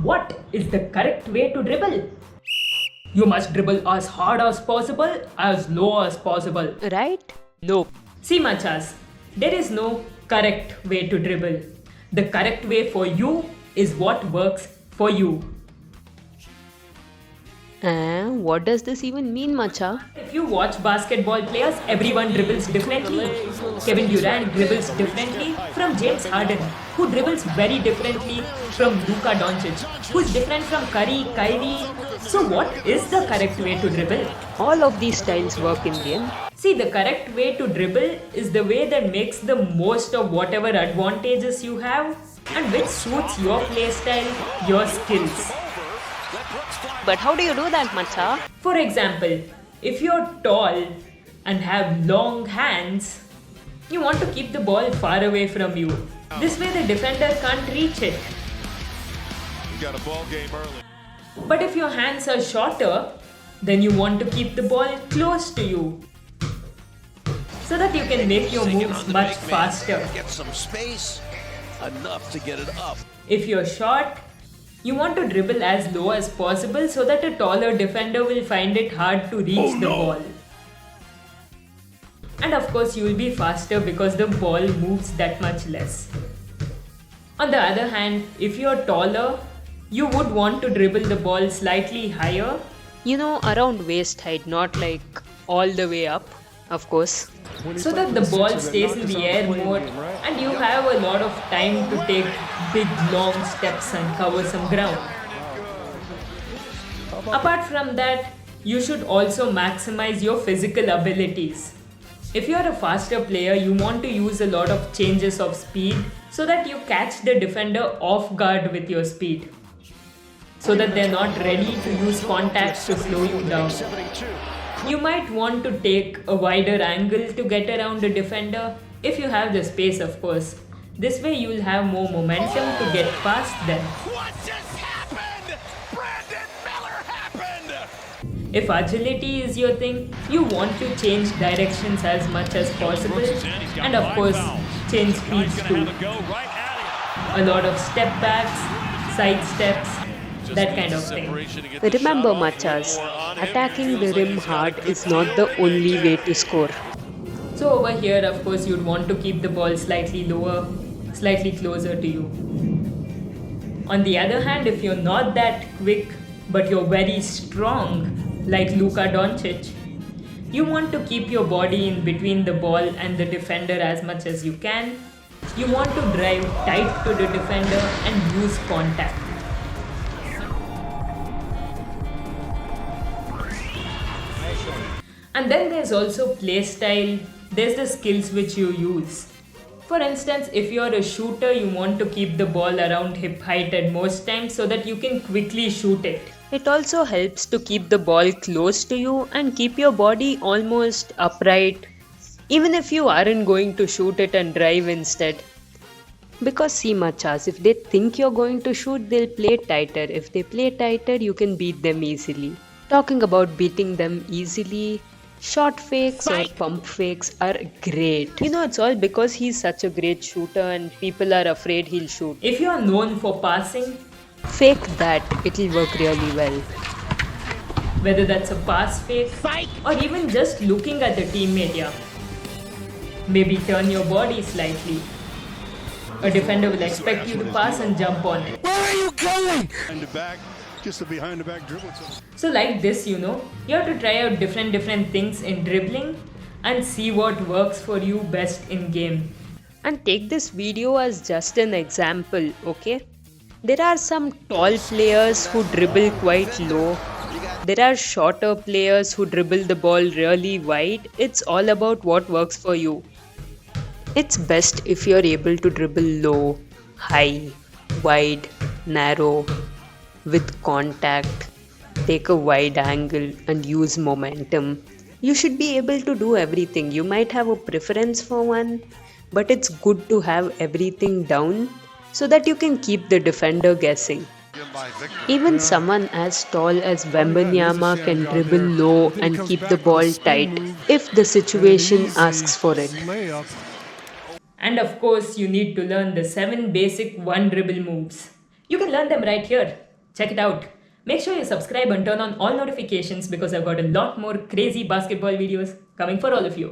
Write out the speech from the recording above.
what is the correct way to dribble? You must dribble as hard as possible, as low as possible. Right? No. See, machas, there is no correct way to dribble. The correct way for you is what works for you. What does this even mean, Macha? If you watch basketball players, everyone dribbles differently. Kevin Durant dribbles differently from James Harden, who dribbles very differently from Luka Doncic, who is different from Curry, Kyrie. So what is the correct way to dribble? All of these styles work in the end. See, the correct way to dribble is the way that makes the most of whatever advantages you have and which suits your playstyle, your skills. But how do you do that, Macha? For example, if you're tall and have long hands, you want to keep the ball far away from you. This way the defender can't reach it. You got a ball game early. But if your hands are shorter, then you want to keep the ball close to you so that you can make your moves much faster. Get some space, enough to get it up. If you're short, you want to dribble as low as possible so that a taller defender will find it hard to reach the ball. And of course, you will be faster because the ball moves that much less. On the other hand, if you're taller, you would want to dribble the ball slightly higher. You know, around waist height, not like all the way up, of course. So that the ball stays in the air more and you have a lot of time to take big long steps and cover some ground. Apart from that, you should also maximize your physical abilities. If you are a faster player, you want to use a lot of changes of speed so that you catch the defender off guard with your speed, so that they're not ready to use contacts to slow you down. You might want to take a wider angle to get around a defender, if you have the space of course. This way you will have more momentum to get past them. What just happened? Brandon Miller happened! If agility is your thing, you want to change directions as much as possible and of course change speeds too. A lot of step backs, side steps, that kind of thing. Remember, Machas, attacking the rim hard is not the only way to score. So over here, of course, you'd want to keep the ball slightly lower, slightly closer to you. On the other hand, if you're not that quick, but you're very strong, like Luka Doncic, you want to keep your body in between the ball and the defender as much as you can. You want to drive tight to the defender and use contact. And then there's also playstyle, there's the skills which you use. For instance, if you're a shooter, you want to keep the ball around hip height at most times so that you can quickly shoot it. It also helps to keep the ball close to you and keep your body almost upright, even if you aren't going to shoot it and drive instead. Because see, Machas, if they think you're going to shoot, they'll play tighter. If they play tighter, you can beat them easily. Talking about beating them easily, shot fakes or pump fakes are great. You know, it's all because he's such a great shooter and people are afraid he'll shoot. If you are known for passing, Fake that, it'll work really well. whether that's a pass fake or even just looking at the teammate, yeah. Maybe turn your body slightly. A defender will expect you to pass and jump on it. Where are you going? Behind the back, just a behind the back dribble. So like this, you know, you have to try out different things in dribbling and see what works for you best in game. And take this video as just an example, okay? There are some tall players who dribble quite low. There are shorter players who dribble the ball really wide. It's all about what works for you. It's best if you're able to dribble low, high, wide, narrow, with contact, take a wide angle and use momentum. You should be able to do everything. You might have a preference for one, but it's good to have everything down so that you can keep the defender guessing. Even someone as tall as Wembanyama can dribble low and keep the ball tight if the situation asks for it. And of course, you need to learn the 7 basic one dribble moves. You can learn them right here. Check it out. Make sure you subscribe and turn on all notifications because I've got a lot more crazy basketball videos coming for all of you.